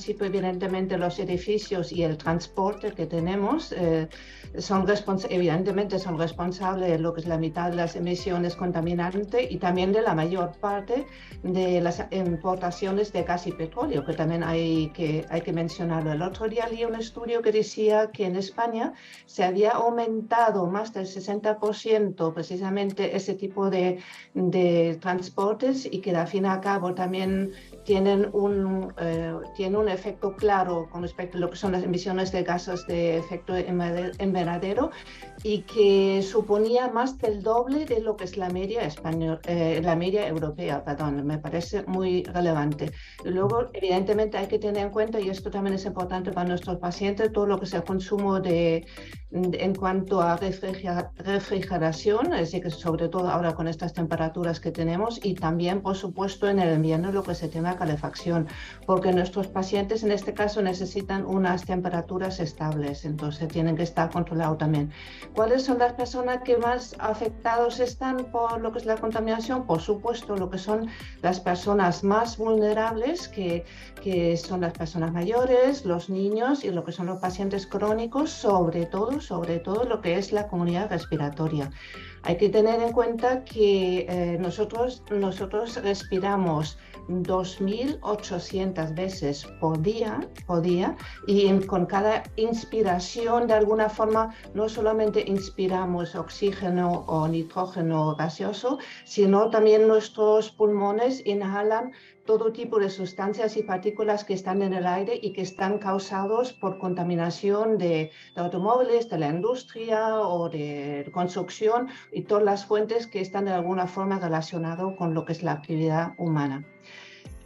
principio, evidentemente, los edificios y el transporte que tenemos evidentemente son responsables de lo que es la mitad de las emisiones contaminantes y también de la mayor parte de las importaciones de gas y petróleo, que también hay que mencionarlo. El otro día leí un estudio que decía que en España se había aumentado más del 60% precisamente ese tipo de transportes y que al fin y al cabo también tienen un efecto claro con respecto a lo que son las emisiones de gases de efecto invernadero y que suponía más del doble de lo que es la media europea, perdón. Me parece muy relevante. Y luego, evidentemente, hay que tener en cuenta, y esto también es importante para nuestros pacientes, todo lo que es el consumo en cuanto a refrigeración, es decir, que sobre todo ahora con estas temperaturas que tenemos, y también, por supuesto, en el invierno lo que se tema calefacción, porque nuestros pacientes en este caso necesitan unas temperaturas estables, entonces tienen que estar controlados también. ¿Cuáles son las personas que más afectados están por lo que es la contaminación? Por supuesto, lo que son las personas más vulnerables, que son las personas mayores, los niños y lo que son los pacientes crónicos, sobre todo lo que es la comunidad respiratoria. Hay que tener en cuenta que nosotros respiramos 2.800 veces por día y con cada inspiración de alguna forma no solamente inspiramos oxígeno o nitrógeno gaseoso, sino también nuestros pulmones inhalan todo tipo de sustancias y partículas que están en el aire y que están causados por contaminación de automóviles, de la industria o de construcción y todas las fuentes que están de alguna forma relacionadas con lo que es la actividad humana.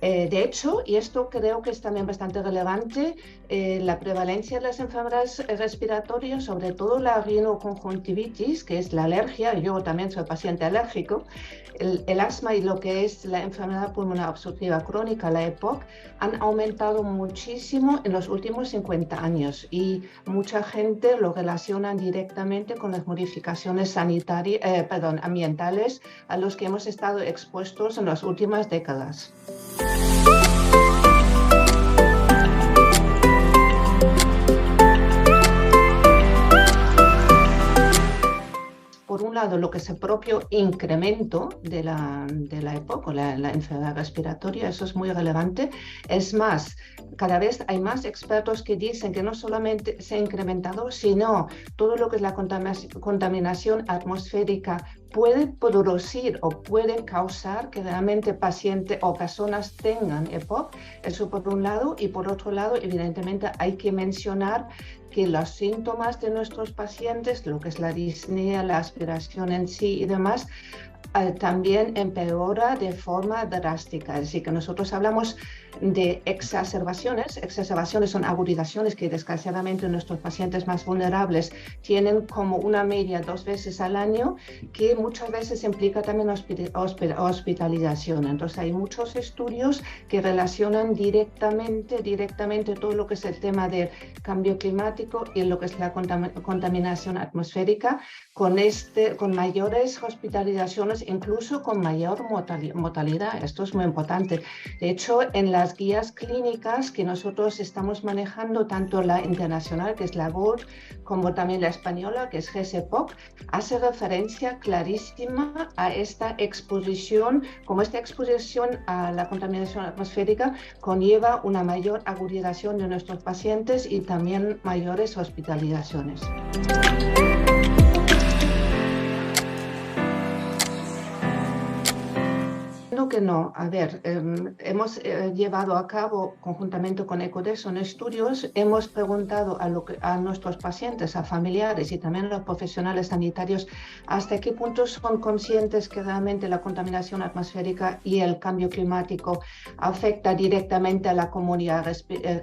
De hecho, y esto creo que es también bastante relevante, la prevalencia de las enfermedades respiratorias, sobre todo la rinoconjuntivitis, que es la alergia, yo también soy paciente alérgico, el asma y lo que es la enfermedad pulmonar obstructiva crónica, la EPOC, han aumentado muchísimo en los últimos 50 años y mucha gente lo relaciona directamente con las modificaciones ambientales a los que hemos estado expuestos en las últimas décadas. Por un lado, lo que es el propio incremento de la EPOC, o la enfermedad respiratoria, eso es muy relevante. Es más, cada vez hay más expertos que dicen que no solamente se ha incrementado, sino todo lo que es la contaminación atmosférica puede producir o puede causar que realmente pacientes o personas tengan EPOC. Eso por un lado, y por otro lado, evidentemente hay que mencionar que los síntomas de nuestros pacientes, lo que es la disnea, la aspiración en sí y demás, también empeora de forma drástica. Es decir, que nosotros hablamos de exacerbaciones. Exacerbaciones son agudizaciones que desgraciadamente nuestros pacientes más vulnerables tienen como una media 2 veces al año, que muchas veces implica también hospitalización. Entonces hay muchos estudios que relacionan directamente todo lo que es el tema del cambio climático y lo que es la contaminación atmosférica con mayores hospitalizaciones, incluso con mayor mortalidad. Esto es muy importante. De hecho, en las guías clínicas que nosotros estamos manejando, tanto la internacional, que es la GOLD, como también la española, que es GESEPOC, hace referencia clarísima a esta exposición, como esta exposición a la contaminación atmosférica conlleva una mayor agudización de nuestros pacientes y también mayores hospitalizaciones. Que no. A ver, hemos llevado a cabo conjuntamente con ECODES estudios, hemos preguntado a nuestros pacientes, a familiares y también a los profesionales sanitarios hasta qué punto son conscientes que realmente la contaminación atmosférica y el cambio climático afecta directamente a la comunidad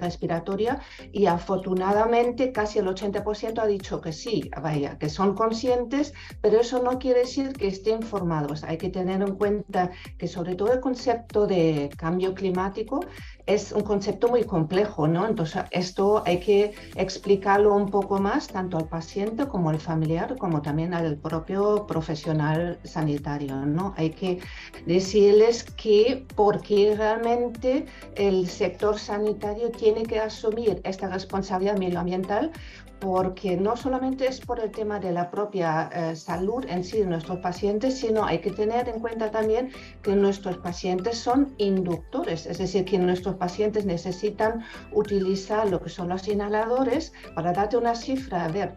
respiratoria, y afortunadamente casi el 80% ha dicho que sí, vaya, que son conscientes, pero eso no quiere decir que estén informados. Hay que tener en cuenta que sobre todo el concepto de cambio climático es un concepto muy complejo, ¿no? Entonces, esto hay que explicarlo un poco más, tanto al paciente como al familiar, como también al propio profesional sanitario, ¿no? Hay que decirles que porque realmente el sector sanitario tiene que asumir esta responsabilidad medioambiental, porque no solamente es por el tema de la propia salud en sí de nuestros pacientes, sino hay que tener en cuenta también que nuestros pacientes son inductores, es decir, que nuestros pacientes necesitan utilizar lo que son los inhaladores. Para darte una cifra, a ver,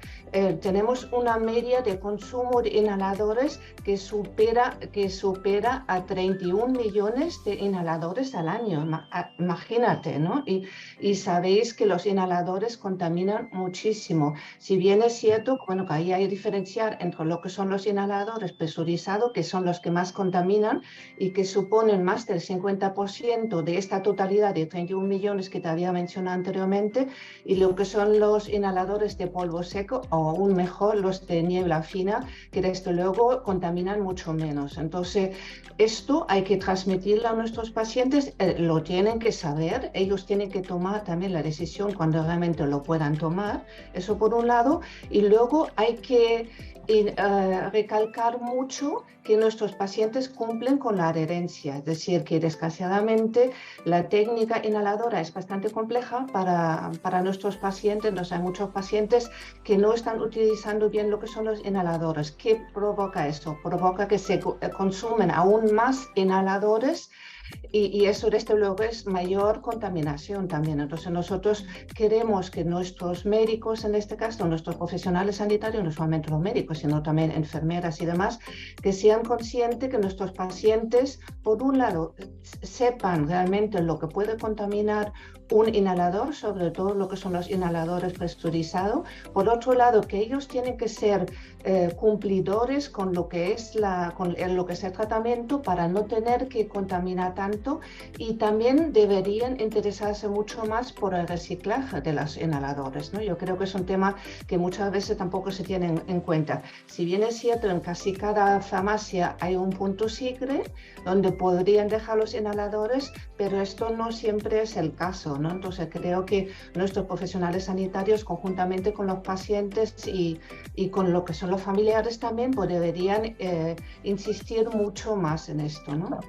tenemos una media de consumo de inhaladores que supera a 31 millones de inhaladores al año. Imagínate, ¿no? Y sabéis que los inhaladores contaminan muchísimo. Si bien es cierto, bueno, que ahí hay que diferenciar entre lo que son los inhaladores presurizados, que son los que más contaminan y que suponen más del 50% de esta totalidad de 31 millones que te había mencionado anteriormente, y lo que son los inhaladores de polvo seco, o aún mejor los de niebla fina, que desde luego contaminan mucho menos. Entonces, esto hay que transmitirlo a nuestros pacientes, lo tienen que saber, ellos tienen que tomar también la decisión cuando realmente lo puedan tomar. Eso por un lado, y luego hay que recalcar mucho que nuestros pacientes cumplen con la adherencia, es decir, que desgraciadamente la técnica inhaladora es bastante compleja para nuestros pacientes. Entonces hay muchos pacientes que no están utilizando bien lo que son los inhaladores. ¿Qué provoca eso? Provoca que se consumen aún más inhaladores. Y eso desde luego es mayor contaminación también. Entonces nosotros queremos que nuestros médicos, en este caso nuestros profesionales sanitarios, no solamente los médicos, sino también enfermeras y demás, que sean conscientes que nuestros pacientes, por un lado, sepan realmente lo que puede contaminar un inhalador, sobre todo lo que son los inhaladores presurizados. Por otro lado, que ellos tienen que ser cumplidores con lo que es lo que es el tratamiento para no tener que contaminar tanto, y también deberían interesarse mucho más por el reciclaje de los inhaladores, ¿no? Yo creo que es un tema que muchas veces tampoco se tiene en cuenta. Si bien es cierto, en casi cada farmacia hay un punto secret donde podrían dejar los inhaladores, pero esto no siempre es el caso, ¿no? Entonces creo que nuestros profesionales sanitarios, conjuntamente con los pacientes y con lo que son los familiares también, pues deberían insistir mucho más en esto, ¿no?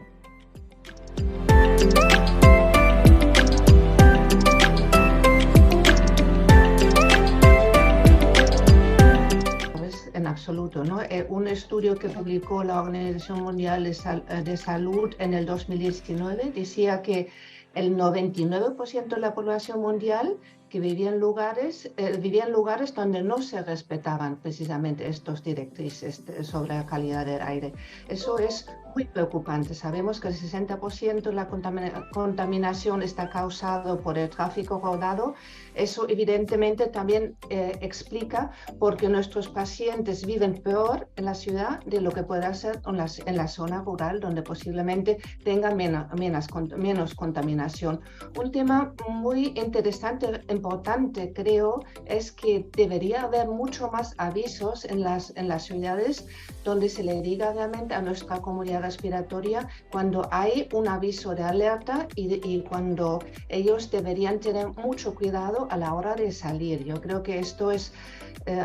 En absoluto, ¿no? Un estudio que publicó la Organización Mundial de Salud en el 2019 decía que el 99% de la población mundial que vivía en lugares donde no se respetaban precisamente estos directrices sobre la calidad del aire. Eso es muy preocupante. Sabemos que el 60% de la contaminación está causado por el tráfico rodado. Eso evidentemente también explica por qué nuestros pacientes viven peor en la ciudad de lo que puede ser en la zona rural, donde posiblemente tengan menos contaminación. Un tema muy interesante, importante, creo, es que debería haber mucho más avisos en las ciudades donde se le diga realmente a nuestra comunidad respiratoria cuando hay un aviso de alerta y cuando ellos deberían tener mucho cuidado a la hora de salir. Yo creo que esto es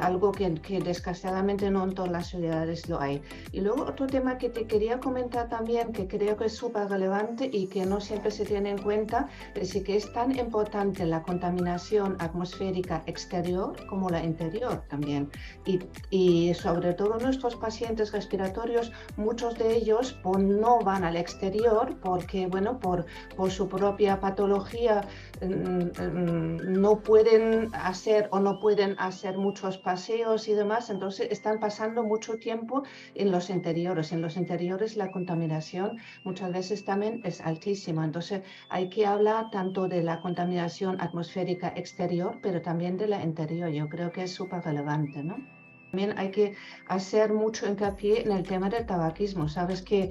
algo que desgraciadamente no en todas las ciudades lo hay. Y luego otro tema que te quería comentar también, que creo que es súper relevante y que no siempre se tiene en cuenta, es que es tan importante la contaminación atmosférica exterior como la interior también. Y sobre todo nuestros pacientes respiratorios, muchos de ellos no van al exterior porque, bueno, por su propia patología no pueden hacer muchos paseos y demás, entonces están pasando mucho tiempo en los interiores. En los interiores la contaminación muchas veces también es altísima, entonces hay que hablar tanto de la contaminación atmosférica exterior, pero también de la interior. Yo creo que es súper relevante, ¿no? También hay que hacer mucho hincapié en el tema del tabaquismo. Sabes que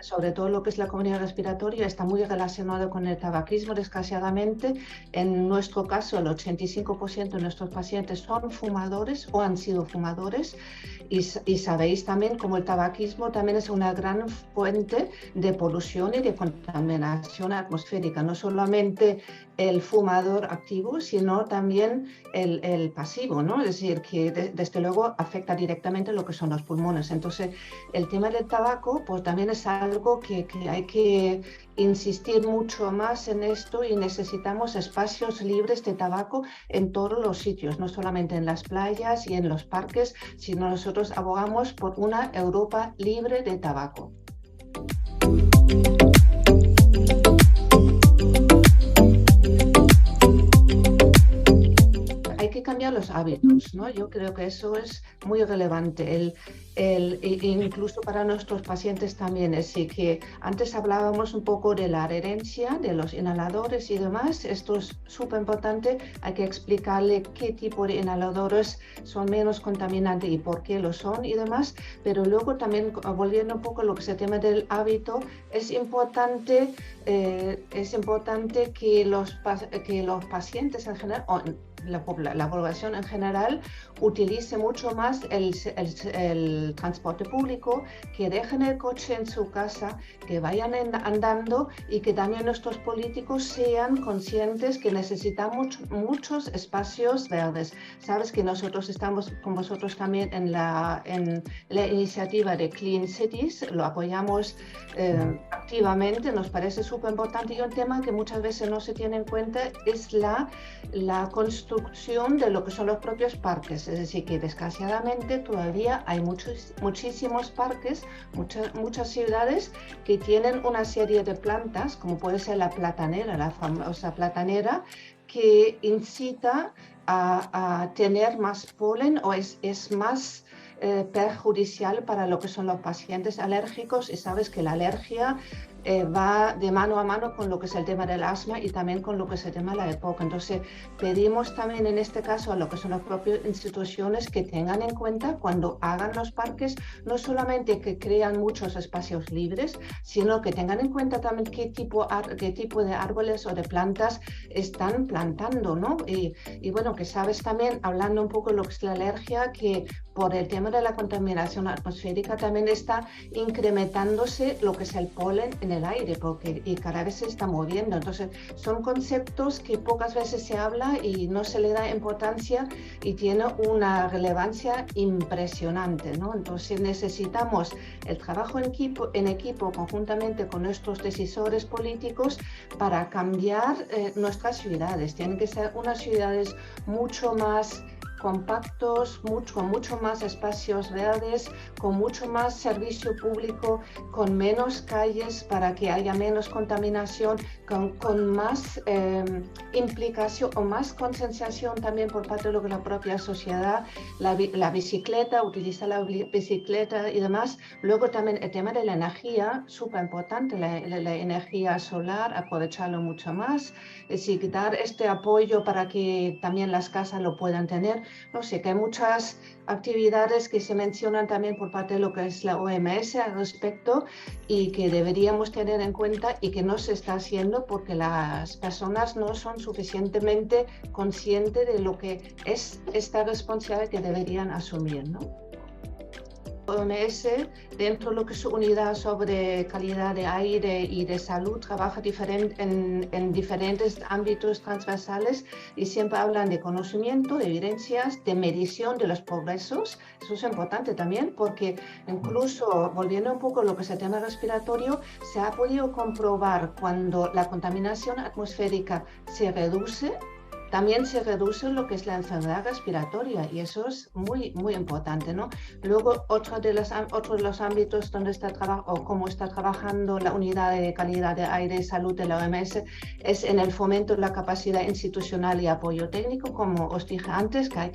sobre todo lo que es la comunidad respiratoria, está muy relacionado con el tabaquismo, desgraciadamente. En nuestro caso, el 85% de nuestros pacientes son fumadores o han sido fumadores. y sabéis también cómo el tabaquismo también es una gran fuente de polución y de contaminación atmosférica, no solamente el fumador activo, sino también el pasivo, ¿no? Es decir, que desde luego afecta directamente lo que son los pulmones. Entonces, el tema del tabaco, pues también es algo que hay que insistir mucho más en esto, y necesitamos espacios libres de tabaco en todos los sitios, no solamente en las playas y en los parques, sino nosotros abogamos por una Europa libre de tabaco. Hay que cambiar los hábitos, ¿no? Yo creo que eso es muy relevante, incluso para nuestros pacientes también. Así que antes hablábamos un poco de la herencia, de los inhaladores y demás. Esto es súper importante. Hay que explicarle qué tipo de inhaladores son menos contaminantes y por qué lo son y demás. Pero luego también, volviendo un poco a lo que es el tema del hábito, es importante que los pacientes en general, la población en general, utilice mucho más el transporte público, que dejen el coche en su casa, que vayan andando, y que también nuestros políticos sean conscientes que necesitamos muchos espacios verdes. Sabes que nosotros estamos con vosotros también en la iniciativa de Clean Cities, lo apoyamos activamente, nos parece súper importante, y un tema que muchas veces no se tiene en cuenta es la construcción de lo que son los propios parques. Es decir, que desgraciadamente todavía hay muchísimos parques, muchas ciudades que tienen una serie de plantas, como puede ser la platanera, la famosa platanera, que incita a tener más polen, o es más perjudicial para lo que son los pacientes alérgicos, y sabes que la alergia va de mano a mano con lo que es el tema del asma y también con lo que es el tema de la EPOC. Entonces, pedimos también en este caso a lo que son las propias instituciones que tengan en cuenta cuando hagan los parques, no solamente que crean muchos espacios libres, sino que tengan en cuenta también qué tipo de árboles o de plantas están plantando, ¿no? Y bueno, que sabes también, hablando un poco de lo que es la alergia, que por el tema de la contaminación atmosférica también está incrementándose lo que es el polen en el aire, y cada vez se está moviendo. Entonces, son conceptos que pocas veces se habla y no se le da importancia, y tiene una relevancia impresionante, ¿no? Entonces, necesitamos el trabajo en equipo conjuntamente con nuestros decisores políticos para cambiar nuestras ciudades. Tienen que ser unas ciudades mucho más compactos, mucho más espacios verdes, con mucho más servicio público, con menos calles para que haya menos contaminación, con más implicación o más concienciación también por parte de la propia sociedad, la bicicleta, utilizar la bicicleta y demás. Luego también el tema de la energía, súper importante, la energía solar, aprovecharlo mucho más, es decir, dar este apoyo para que también las casas lo puedan tener. No sé, que hay muchas actividades que se mencionan también por parte de lo que es la OMS al respecto, y que deberíamos tener en cuenta, y que no se está haciendo porque las personas no son suficientemente conscientes de lo que es esta responsabilidad que deberían asumir, ¿no? OMS, dentro de lo que es su unidad sobre calidad de aire y de salud, trabaja en diferentes ámbitos transversales, y siempre hablan de conocimiento, de evidencias, de medición de los progresos. Eso es importante también, porque incluso, volviendo un poco a lo que es el tema respiratorio, se ha podido comprobar cuando la contaminación atmosférica se reduce, también se reduce lo que es la enfermedad respiratoria, y eso es muy importante, ¿no? Luego, otro de los ámbitos donde cómo está trabajando la unidad de calidad de aire y salud de la OMS es en el fomento de la capacidad institucional y apoyo técnico. Como os dije antes, que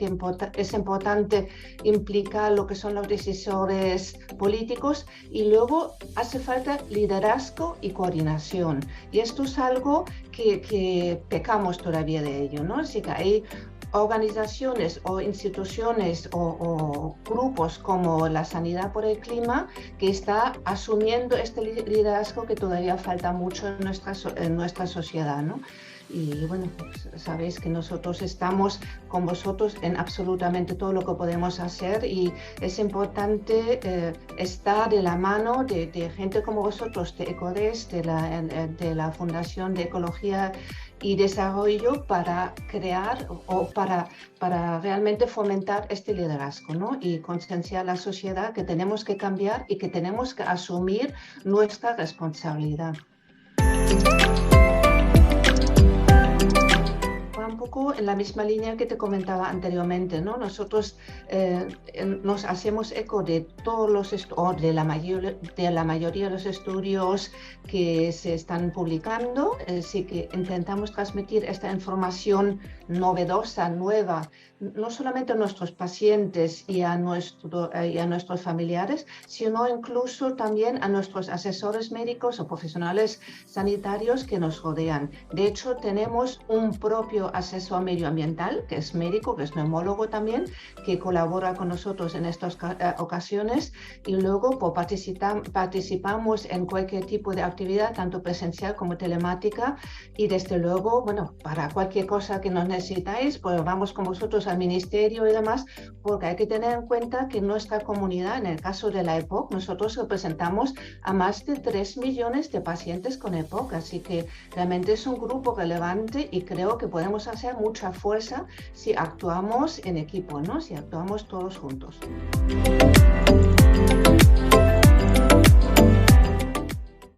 es importante implicar lo que son los decisores políticos, y luego hace falta liderazgo y coordinación, y esto es algo que pecamos todavía de ello, ¿no? Así que hay organizaciones o instituciones o grupos como la Sanidad por el Clima que está asumiendo este liderazgo que todavía falta mucho en nuestra sociedad, ¿no? Y bueno, pues sabéis que nosotros estamos con vosotros en absolutamente todo lo que podemos hacer y es importante estar de la mano de gente como vosotros, de EcoDes, de la Fundación de Ecología y Desarrollo para crear o para realmente fomentar este liderazgo, ¿no? Y concienciar a la sociedad que tenemos que cambiar y que tenemos que asumir nuestra responsabilidad. Un poco en la misma línea que te comentaba anteriormente, ¿no? Nosotros nos hacemos eco de todos los o de la mayoría de los estudios que se están publicando, sí que intentamos transmitir esta información novedosa, nueva, no solamente a nuestros pacientes y a nuestros familiares, sino incluso también a nuestros asesores médicos o profesionales sanitarios que nos rodean. De hecho, tenemos un propio asesor medioambiental, que es médico, que es neumólogo también, que colabora con nosotros en estas ocasiones y luego pues, participamos en cualquier tipo de actividad, tanto presencial como telemática y desde luego, bueno, para cualquier cosa que nos necesitáis, pues vamos con vosotros al ministerio y demás, porque hay que tener en cuenta que nuestra comunidad, en el caso de la EPOC, nosotros representamos a más de 3 millones de pacientes con EPOC, así que realmente es un grupo relevante y creo que podemos hacer mucha fuerza si actuamos en equipo, ¿no? Si actuamos todos juntos.